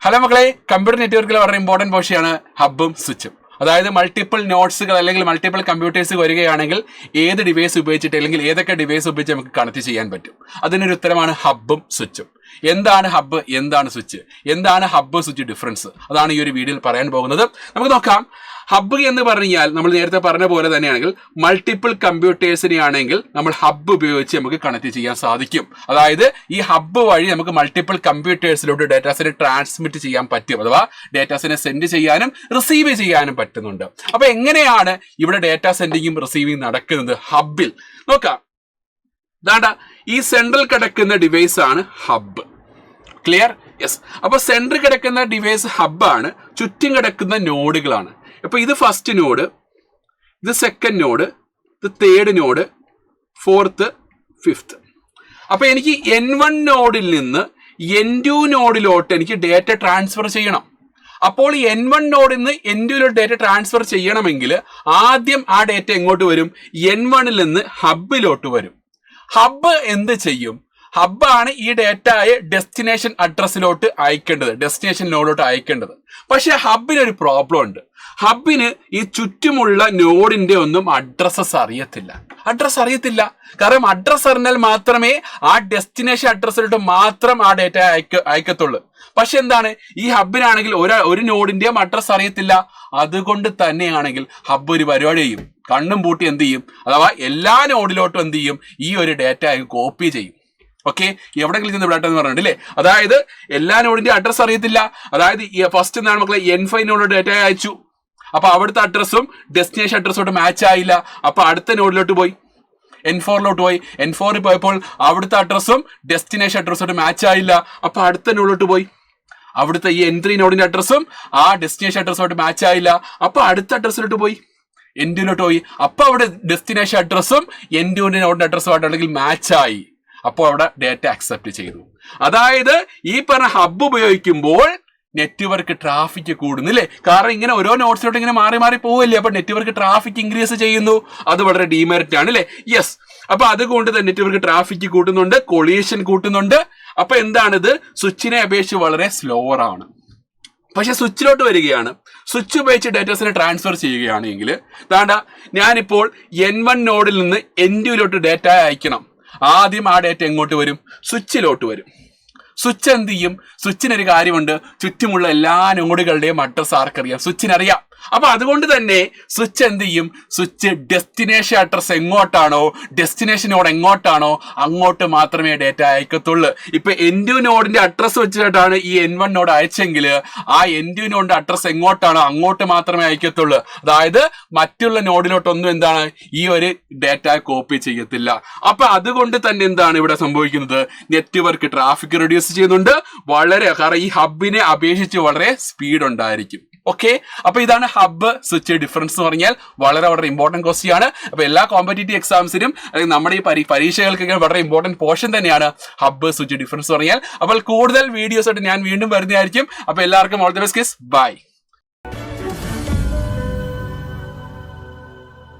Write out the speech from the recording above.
Hello മക്കളെ, computer നെറ്റ്വർക്കിൽ വളരെ ഇമ്പോർട്ടൻറ്റ് പോർഷനാണ് ഹബ്ബും സ്വിച്ചും. അതായത് മൾട്ടിപ്പിൾ നോട്ട്സുകൾ അല്ലെങ്കിൽ മൾട്ടിപ്പിൾ കമ്പ്യൂട്ടേഴ്സ് വരികയാണെങ്കിൽ ഏത് ഡിവൈസ് ഉപയോഗിച്ചിട്ട് അല്ലെങ്കിൽ ഏതൊക്കെ ഡിവൈസ് ഉപയോഗിച്ച് നമുക്ക് കണക്ട് ചെയ്യാൻ പറ്റും. അതിനൊരു ഉത്തരമാണ് ഹബ്ബും സ്വിച്ചും. എന്താണ് ഹബ്ബ്, എന്താണ് സ്വിച്ച്, എന്താണ് ഹബ്ബ് സ്വിച്ച് ഡിഫറൻസ്, അതാണ് ഈ ഒരു വീഡിയോയിൽ പറയാൻ പോകുന്നത്. നമുക്ക് നോക്കാം. ഹബ്ബ് എന്ന് പറഞ്ഞാൽ നമ്മൾ നേരത്തെ പറഞ്ഞ പോലെ തന്നെയാണെങ്കിൽ മൾട്ടിപ്പിൾ കമ്പ്യൂട്ടേഴ്സിനെ ആണെങ്കിൽ നമ്മൾ ഹബ്ബ് ഉപയോഗിച്ച് നമുക്ക് കണക്ട് ചെയ്യാൻ സാധിക്കും. അതായത് ഈ ഹബ്ബ് വഴി നമുക്ക് മൾട്ടിപ്പിൾ കമ്പ്യൂട്ടേഴ്സിലോട്ട് ഡേറ്റാസിനെ ട്രാൻസ്മിറ്റ് ചെയ്യാൻ പറ്റും, അഥവാ ഡേറ്റാസിനെ സെൻഡ് ചെയ്യാനും റിസീവ് ചെയ്യാനും പറ്റുന്നുണ്ട്. അപ്പൊ എങ്ങനെയാണ് ഇവിടെ ഡേറ്റാ സെൻഡിങ്ങും റിസീവിങ് നടക്കുന്നത് ഹബ്ബിൽ? നോക്കാം. ദാണ്ട ഈ സെൻട്രൽ കിടക്കുന്ന ഡിവൈസ് ആണ് ഹബ്ബ്. ക്ലിയർ? യെസ്. അപ്പൊ സെൻട്രൽ കിടക്കുന്ന ഡിവൈസ് ഹബ്ബാണ്, ചുറ്റും കിടക്കുന്ന നോഡുകളാണ്. അപ്പൊ ഇത് ഫസ്റ്റ് നോഡ്, ഇത് സെക്കൻഡ് നോഡ്, ഇത് തേർഡ് നോഡ്, ഫോർത്ത്, ഫിഫ്ത്ത്. അപ്പൊ എനിക്ക് N1 നോഡിൽ നിന്ന് N2 നോഡിലോട്ട് എനിക്ക് ഡേറ്റ ട്രാൻസ്ഫർ ചെയ്യണം. അപ്പോൾ N1 നോഡിൽ നിന്ന് N2 ഡേറ്റ ട്രാൻസ്ഫർ ചെയ്യണമെങ്കിൽ ആദ്യം ആ ഡേറ്റ എങ്ങോട്ട് വരും? N1 നിന്ന് ഹബ്ബിലോട്ട് വരും. ഹബ്ബ് എന്ത് ചെയ്യും? ഹബ്ബാണ് ഈ ഡേറ്റയെ ഡെസ്റ്റിനേഷൻ അഡ്രസ്സിലോട്ട് അയക്കേണ്ടത്, ഡെസ്റ്റിനേഷൻ നോഡിലോട്ട് അയക്കേണ്ടത്. പക്ഷെ ഹബ്ബിനൊരു പ്രോബ്ലം ഉണ്ട്. ഹബ്ബിന് ഈ ചുറ്റുമുള്ള നോഡിന്റെ ഒന്നും അഡ്രസ്സസ് അറിയത്തില്ല. കാരണം അഡ്രസ് അറിഞ്ഞാൽ മാത്രമേ ആ ഡെസ്റ്റിനേഷൻ അഡ്രസ്സിലോട്ട് മാത്രം ആ ഡേറ്റ അയക്കത്തുള്ളൂ. പക്ഷെ എന്താണ്, ഈ ഹബ്ബിനാണെങ്കിൽ ഒരു നോഡിന്റെയും അഡ്രസ് അറിയത്തില്ല. അതുകൊണ്ട് തന്നെയാണെങ്കിൽ ഹബ്ബ് ഒരു പരിപാടി ചെയ്യും, കണ്ണും പൂട്ടി എന്ത് ചെയ്യും, അഥവാ എല്ലാ നോഡിലോട്ടും എന്ത് ചെയ്യും, ഈ ഒരു ഡേറ്റ കോപ്പി ചെയ്യും. ഓക്കെ, എവിടെയെങ്കിലും ചെന്ന് വിടട്ടെ എന്ന് പറഞ്ഞിട്ടില്ലേ? അതായത് എല്ലാ നോഡിന്റെ അഡ്രസ് അറിയത്തില്ല. അതായത് ഫസ്റ്റ് എന്താണ് മക്കളെ, N5 നോഡ് ഡേറ്റ അയച്ചു. അപ്പൊ അവിടുത്തെ അഡ്രസ്സും ഡെസ്റ്റിനേഷൻ അഡ്രസ്സോട്ട് മാച്ച് ആയില്ല. അപ്പൊ അടുത്ത നോഡിലോട്ട് പോയി, N4 പോയി. N4 പോയപ്പോൾ അവിടുത്തെ അഡ്രസ്സും ഡെസ്റ്റിനേഷൻ അഡ്രസ്സോട്ട് മാച്ച് ആയില്ല. അപ്പൊ അടുത്ത നോഡിലോട്ട് പോയി. അവിടുത്തെ ഈ N3 നോഡിന്റെ അഡ്രസ്സും ആ ഡെസ്റ്റിനേഷൻ അഡ്രസ്സോട്ട് മാച്ച് ആയില്ല. അപ്പൊ അടുത്ത അഡ്രസ്സിലോട്ട് പോയി, N2 പോയി. അപ്പൊ അവിടെ ഡെസ്റ്റിനേഷൻ അഡ്രസ്സും N2 നോഡിന്റെ അഡ്രസ്സുമായിട്ടാണെങ്കിൽ മാച്ച് ആയി. അപ്പോൾ അവിടെ ഡേറ്റ അക്സെപ്റ്റ് ചെയ്തു. അതായത് ഈ പറഞ്ഞ ഹബ്ബ് ഉപയോഗിക്കുമ്പോൾ നെറ്റ്വർക്ക് ട്രാഫിക് കൂടുന്നില്ലേ? കാരണം ഇങ്ങനെ ഓരോ നോട്ട്സിലോട്ട് ഇങ്ങനെ മാറി മാറി പോവില്ലേ? അപ്പൊ നെറ്റ്വർക്ക് ട്രാഫിക് ഇൻക്രീസ് ചെയ്യുന്നു. അത് വളരെ ഡീമെറിറ്റ് ആണ് അല്ലേ? യെസ്. അപ്പൊ അതുകൊണ്ട് തന്നെ നെറ്റ്വർക്ക് ട്രാഫിക് കൂട്ടുന്നുണ്ട്, കൊളീഷൻ കൂട്ടുന്നുണ്ട്. അപ്പൊ എന്താണിത്? സ്വിച്ചിനെ അപേക്ഷിച്ച് വളരെ സ്ലോവർ ആണ്. പക്ഷെ സ്വിച്ചിലോട്ട് വരികയാണ്, സ്വിച്ച് ഉപയോഗിച്ച് ഡേറ്റാസിനെ ട്രാൻസ്ഫർ ചെയ്യുകയാണെങ്കിൽ താണ്ട ഞാനിപ്പോൾ N1 നോഡിൽ നിന്ന് N2 ഡേറ്റ അയക്കണം. ആദ്യം ആ ഡേറ്റ എങ്ങോട്ട് വരും? സ്വിച്ചിലോട്ട് വരും. സ്വിച്ച് എന്ത് ചെയ്യും? സ്വിച്ചിനൊരു കാര്യമുണ്ട്, ചുറ്റുമുള്ള എല്ലാ നോഡുകളുടെയും അഡ്രസ് ആർക്കറിയാം? സ്വിച്ചിനറിയാം. അപ്പൊ അതുകൊണ്ട് തന്നെ സ്വിച്ച് എന്ത് ചെയ്യും? സ്വിച്ച് ഡെസ്റ്റിനേഷൻ അഡ്രസ് എങ്ങോട്ടാണോ, ഡെസ്റ്റിനേഷൻ നോഡ് എങ്ങോട്ടാണോ അങ്ങോട്ട് മാത്രമേ ഡേറ്റ അയക്കത്തുള്ളൂ. ഇപ്പൊ N2 നോഡിന്റെ അഡ്രസ് വെച്ചിട്ടാണ് ഈ N1 നോഡ് അയച്ചെങ്കിൽ ആ N2 നോഡിന്റെ അഡ്രസ് എങ്ങോട്ടാണോ അങ്ങോട്ട് മാത്രമേ അയക്കത്തുള്ളൂ. അതായത് മറ്റുള്ള നോഡിലോട്ടൊന്നും എന്താണ് ഈ ഒരു ഡേറ്റ കോപ്പി ചെയ്യത്തില്ല. അപ്പൊ അതുകൊണ്ട് തന്നെ എന്താണ് ഇവിടെ സംഭവിക്കുന്നത്? നെറ്റ്വർക്ക് ട്രാഫിക് റെഡ്യൂസ് ചെയ്യുന്നുണ്ട് വളരെ. കാരണം ഈ ഹബ്ബിനെ അപേക്ഷിച്ച് വളരെ സ്പീഡ് ഉണ്ടായിരിക്കും. ഓക്കെ, അപ്പൊ ഇതാണ് ഹബ്ബ് സ്വിച്ച് ഡിഫറൻസ് എന്ന് പറഞ്ഞാൽ വളരെ വളരെ ഇമ്പോർട്ടന്റ് ക്വസ്റ്റ്യൻ ആണ്. അപ്പൊ എല്ലാ കോമ്പറ്റേറ്റീവ് എക്സാംസിനും അല്ലെങ്കിൽ നമ്മുടെ ഈ പരീക്ഷകൾക്കൊക്കെ വളരെ ഇമ്പോർട്ടന്റ് പോർഷൻ തന്നെയാണ് ഹബ്ബ് സ്വിച്ച് ഡിഫറൻസ് പറഞ്ഞാൽ. അപ്പോൾ കൂടുതൽ വീഡിയോസ് ആയിട്ട് ഞാൻ വീണ്ടും വരുന്നതായിരിക്കും. അപ്പൊ എല്ലാവർക്കും ഓൾ ദി ബെസ്റ്റ്, ബൈ.